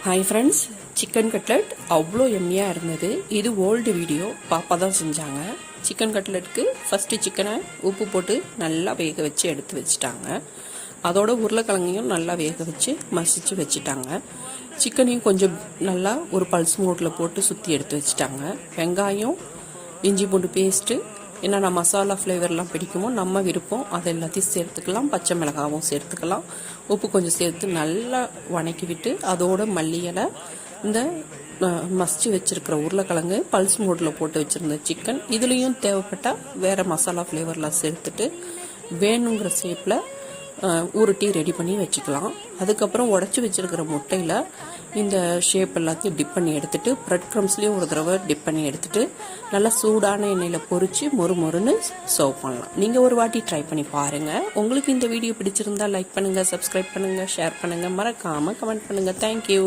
Hi friends, chicken cutlet அவ்வளோ எம்மியாக இருந்தது. இது ஓல்டு வீடியோ, பாப்பா தான் செஞ்சாங்க. சிக்கன் கட்லெட்டுக்கு ஃபஸ்ட்டு சிக்கனை உப்பு போட்டு நல்லா வேக வச்சு எடுத்து வச்சுட்டாங்க. அதோட உருளைக்கிழங்கையும் நல்லா வேக வச்சு மசிச்சு வச்சுட்டாங்க. சிக்கனையும் கொஞ்சம் நல்லா ஒரு பல்ஸ் மோட்டில் போட்டு சுற்றி எடுத்து வச்சுட்டாங்க. வெங்காயம், இஞ்சி பூண்டு பேஸ்ட்டு, என்னென்ன மசாலா ஃப்ளேவர்லாம் பிடிக்குமோ நம்ம விருப்பம் அதை எல்லாத்தையும் சேர்த்துக்கலாம். பச்சை மிளகாவும் சேர்த்துக்கலாம். உப்பு கொஞ்சம் சேர்த்து நல்லா வணக்கி விட்டு அதோட மல்லி இலை, இந்த மசிச்சு வச்சுருக்கிற உருளைக்கிழங்கு, பல்ஸ் மோட்டில் போட்டு வச்சுருந்த சிக்கன், இதுலேயும் தேவைப்பட்டால் வேறு மசாலா ஃப்ளேவர்லாம் சேர்த்துட்டு வேணுங்கிற ஷேப்பில் உருட்டி ரெடி பண்ணி வச்சுக்கலாம். அதுக்கப்புறம் உடச்சி வச்சுருக்கிற முட்டையில் இந்த ஷேப் எல்லாத்தையும் டிப் பண்ணி எடுத்துட்டு பிரெட் க்ரம்ஸ்லேயும் ஒரு தடவை டிப் பண்ணி எடுத்துட்டு நல்லா சூடான எண்ணெயில் பொரிச்சு மொறுன்னு சர்வ் பண்ணலாம். நீங்கள் ஒரு வாட்டி ட்ரை பண்ணி பாருங்கள். உங்களுக்கு இந்த வீடியோ பிடிச்சிருந்தா லைக் பண்ணுங்கள், சப்ஸ்கிரைப் பண்ணுங்கள், ஷேர் பண்ணுங்கள், மறக்காமல் கமெண்ட் பண்ணுங்கள். தேங்க்யூ.